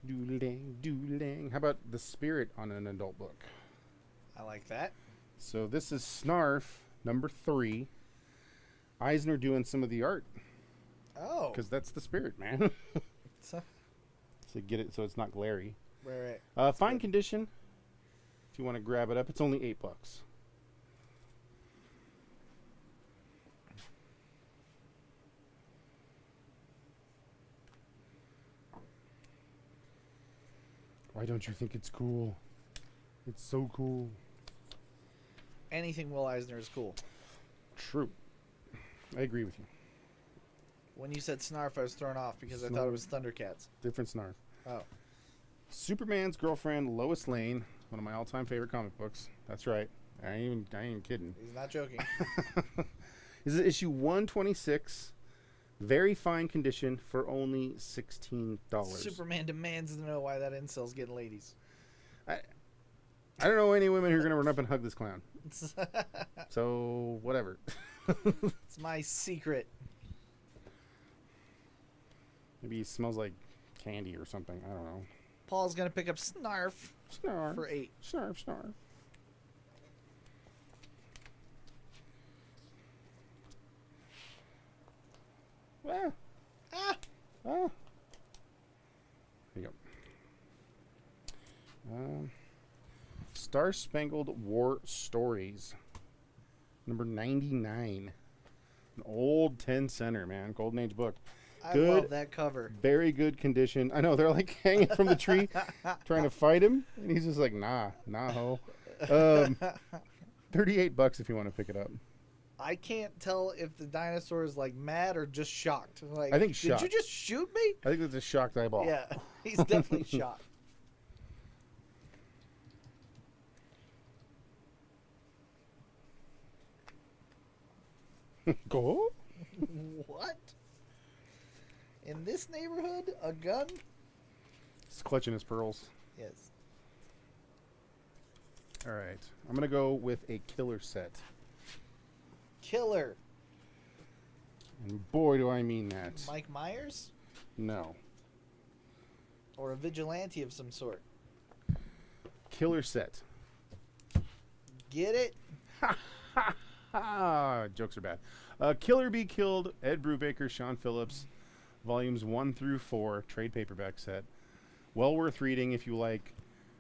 Doodling, doodling. How about The Spirit on an adult book? I like that. So this is Snarf #3. Eisner doing some of the art Oh. because that's the Spirit, man. So, So get it so it's not glary. right. Fine good. condition. If you want to grab it up, it's only $8. Why don't you think it's cool? It's so cool. anything Will Eisner is cool. True. I agree with you. When you said Snarf, I was thrown off because I thought Snarf. it was Thundercats. Different Snarf. Oh. Superman's girlfriend, Lois Lane, one of my all-time favorite comic books. That's right. I ain't even kidding. He's not joking. This is issue 126. Very fine condition for only $16. Superman demands to know why that incel's getting ladies. I don't know any women who are going to run up and hug this clown. So, whatever. It's my secret. Maybe he smells like candy or something. I don't know. Paul's going to pick up Snarf Snarf. for 8. Snarf, snarf. Ah. Ah! Ah. There you go. Star Spangled War Stories. Number 99. An old 10 center, man. Golden Age book. I Good. love that cover. Very good condition. I know, they're like hanging from the tree trying to fight him. And he's just like, nah, ho. $38 if you want to pick it up. I can't tell if the dinosaur is like mad or just shocked. Like, I think shocked. Did you just shoot me? I think that's a shocked eyeball. Yeah, he's definitely shocked. Go? What? In this neighborhood, a gun? He's clutching his pearls. Yes. All right. I'm going to go with a killer set. Killer. And boy, do I mean that. Mike Myers? No. Or a vigilante of some sort. Killer set. Get it? Jokes are bad. Killer Be Killed, Ed Brubaker, Sean Phillips, volumes 1 through 4, trade paperback set. Well worth reading if you like.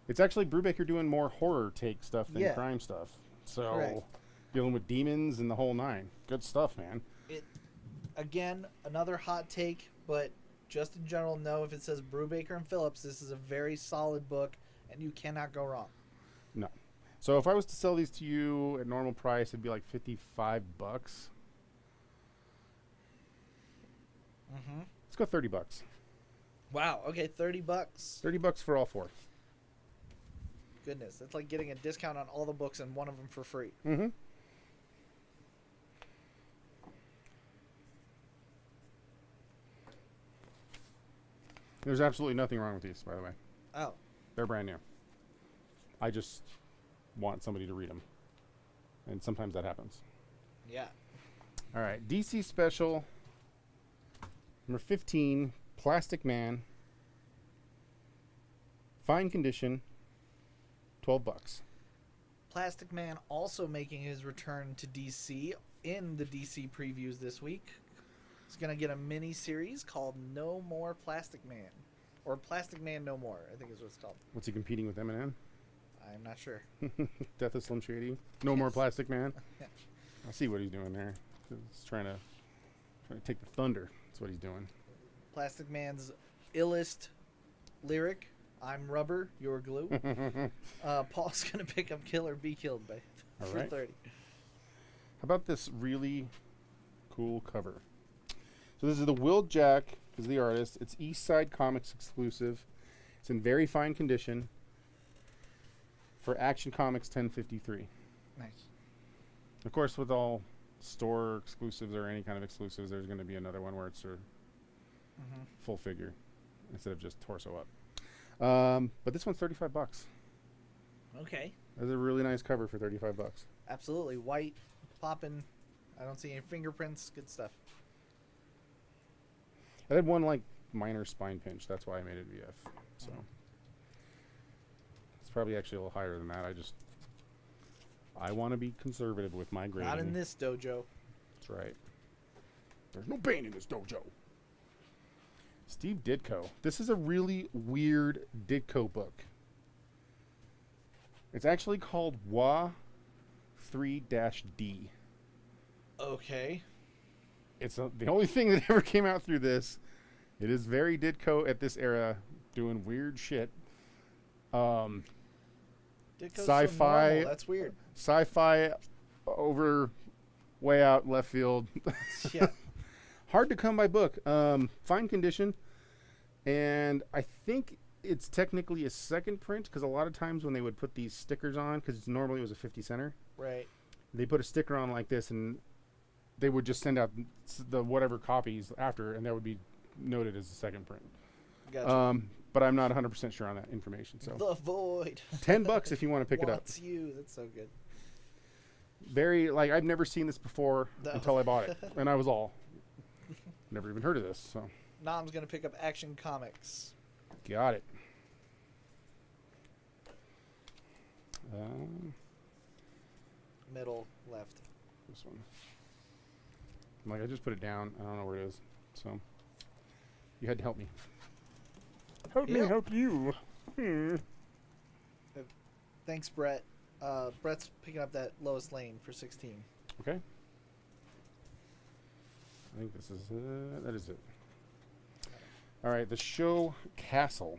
It's actually Brubaker doing more horror take stuff than Yeah. crime stuff. So, Correct. dealing with demons and the whole nine. Good stuff, man. Again, another hot take, but just in general, know if it says Brubaker and Phillips, this is a very solid book, and you cannot go wrong. No. So if I was to sell these to you at normal price, it'd be like $55. Mm-hmm. Let's go $30. Wow. Okay, $30. $30 for all 4. Goodness, that's like getting a discount on all the books and one of them for free. Mm-hmm. There's absolutely nothing wrong with these, by the way. Oh, They're brand new. I just want somebody to read them. And sometimes that happens. yeah. All right. DC Special number 15, Plastic Man. Fine condition, $12. Plastic Man also making his return to DC in the DC previews this week. He's going to get a mini series called No More Plastic Man. Or Plastic Man No More, I think is what it's called. What's he competing with, Eminem? I'm not sure. Death of Slim Shady. No more Yes. Plastic Man. Yeah. I see what he's doing there. He's trying to take the thunder. That's what he's doing. Plastic Man's illest lyric, I'm rubber, you're glue. Paul's going to pick up Killer Be Killed by All for right. 30. How about this really cool cover? So this is the Will Jack, is the artist. It's East Side Comics exclusive. It's in very fine condition for Action Comics 1053. Nice. Of course, with all store exclusives or any kind of exclusives, there's going to be another one where it's a Mm-hmm. full figure instead of just torso up. But this one's $35. Okay. That's a really nice cover for $35. Absolutely. White, popping. I don't see any fingerprints. Good stuff. I had one like minor spine pinch. That's why I made it VF. So it's probably actually a little higher than that. I want to be conservative with my grading. Not in this dojo. That's right. There's no pain in this dojo. Steve Ditko. This is a really weird Ditko book. It's actually called WA 3-D. Okay. It's the only thing that ever came out through this. It is very Ditko at this era, doing weird shit. Ditko It goes so Sci-fi. normal. That's weird. Sci-fi over way out left field. Yeah. Hard to come by book. Fine condition. And I think it's technically a second print because a lot of times when they would put these stickers on, because normally it was a 50 center, Right. they put a sticker on like this and they would just send out the whatever copies after, and that would be noted as a second print. Gotcha. But I'm not 100% sure on that information. So The Void. $10 if you want to pick it up. Wants you. That's so good. Very, like, I've never seen this before No. until I bought it. And I was all, never even heard of this. So, Nom's going to pick up Action Comics. got it. Um, Middle, left. this one. I'm like, I just put it down. I don't know where it is. So, you had to help me. Help me Yep. help you. Thanks, Brett. Brett's picking up that Lois Lane for 16. Okay. I think this is that is it. All right, the show Castle.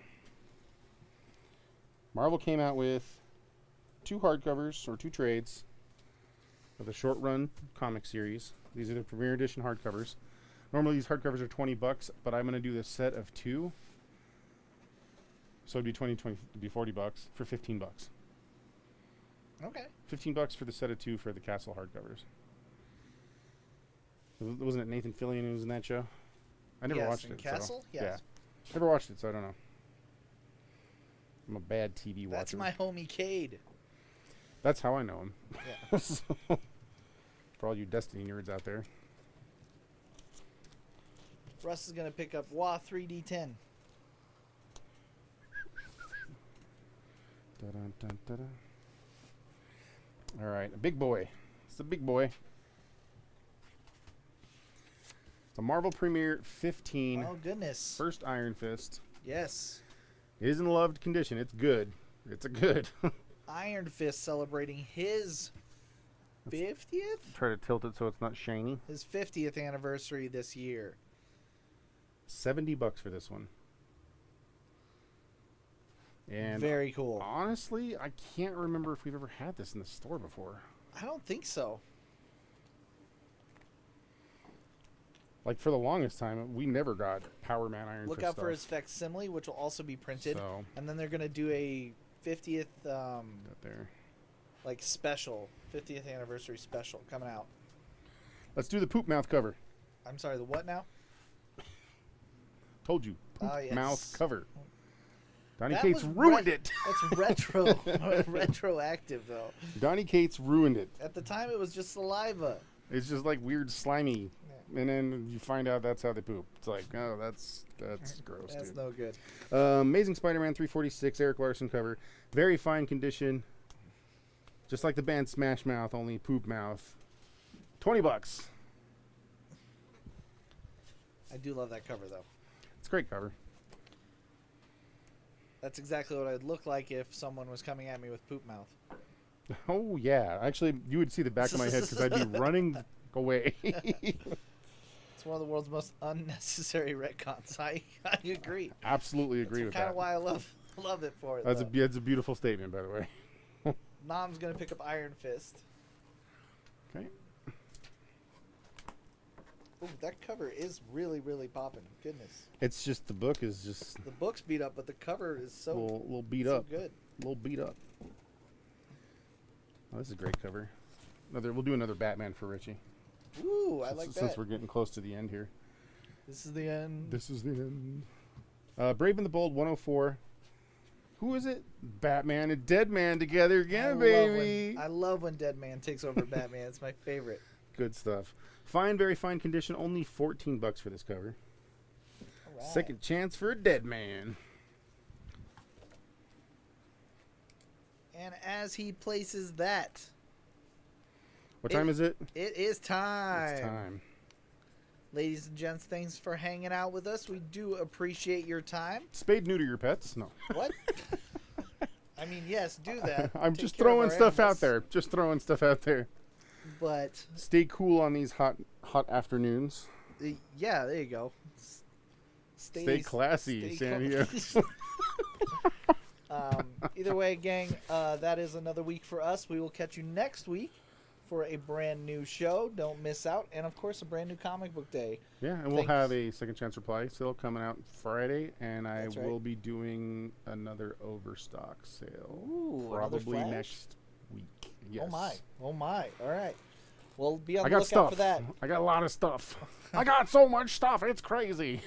Marvel came out with 2 hardcovers or 2 trades of the short run comic series. These are the premiere edition hardcovers. Normally these hardcovers are $20, but I'm going to do the set of 2. So it'd be 20, it'd be $40 for $15. Okay. $15 for the set of 2 for the Castle hardcovers. Wasn't it Nathan Fillion who was in that show? I never Yes, watched in it. Castle? So, Yes. Yeah. Never watched it, so I don't know. I'm a bad TV watcher. That's my homie Cade. That's how I know him. Yeah. For all you Destiny nerds out there. Russ is going to pick up WA 3D10. Dun, dun, dun, dun. All right, a big boy. It's a big boy. It's a Marvel Premiere 15. Oh, goodness. First Iron Fist. Yes. It is in loved condition. It's good. It's a good. Iron Fist celebrating his 50th? Try to tilt it so it's not shiny. His 50th anniversary this year. $70 for this one. And Very cool. honestly, I can't remember if we've ever had this in the store before. I don't think so. Like, for the longest time, we never got Power Man Iron Look Fist out for his stuff. facsimile, which will also be printed. So, And then they're going to do a 50th, that there. like, special. 50th anniversary special coming out. Let's do the poop mouth cover. I'm sorry, the what now? Told you. Poop Ah, yes. mouth cover. Donnie That Cates was ruined it. That's retro, retroactive, though. Donnie Cates ruined it. At the time, it was just saliva. It's just like weird slimy. Yeah. And then you find out that's how they poop. It's like, oh, that's gross, That's dude. no good. Amazing Spider-Man 346, Eric Larson cover. Very fine condition. Just like the band Smash Mouth, only poop mouth. $20. I do love that cover, though. It's a great cover. That's exactly what I'd look like if someone was coming at me with poop mouth. Oh, yeah. Actually, you would see the back of my head because I'd be running away. It's one of the world's most unnecessary retcons. I agree. Absolutely agree with Kind that. of why I love it for it. That's though. that's a beautiful statement, by the way. Nom's gonna pick up Iron Fist. Okay. Ooh, that cover is really, really popping. Goodness, It's just the book is just the book's beat up, but the cover is a so little beat so up. good. A little beat up. Oh, this is a great cover. We'll do another Batman for Richie. Ooh, I like Since that. we're getting close to the end here. This is the end. This is the end. Brave and the Bold 104. Who is it? Batman and Deadman together again, baby. I love when Dead Man takes over Batman. It's my favorite. Good stuff. Fine, very fine condition. Only $14 for this cover. All right. Second chance for a Dead Man. And as he places that, What time is it? it is time. It's time. Ladies and gents, thanks for hanging out with us. We do appreciate your time. Spade neuter your pets? No. What? I mean, yes, do that. I'm Take just care of throwing our stuff out animals. there. Just throwing stuff out there. But Stay cool on these hot afternoons. yeah, there you go. Stay classy, stay San Diego. Either way, gang, that is another week for us. We will catch you next week for a brand new show. Don't miss out. And, of course, a brand new comic book day. Yeah, and we'll have a Second Chance Reply still coming out Friday, and I That's right. will be doing another Overstock sale. Ooh, another probably Flash? next week. Yes. Oh, my. All right. Well, be on I the got lookout stuff. for that. I got a lot of stuff. I got so much stuff. It's crazy.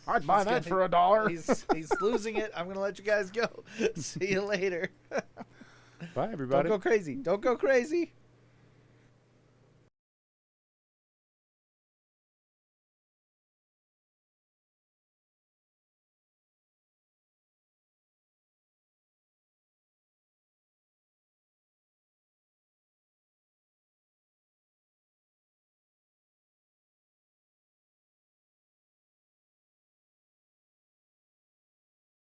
I'd buy that for $1. He's losing it. I'm going to let you guys go. See you later. Bye, everybody. Don't go crazy. Don't go crazy.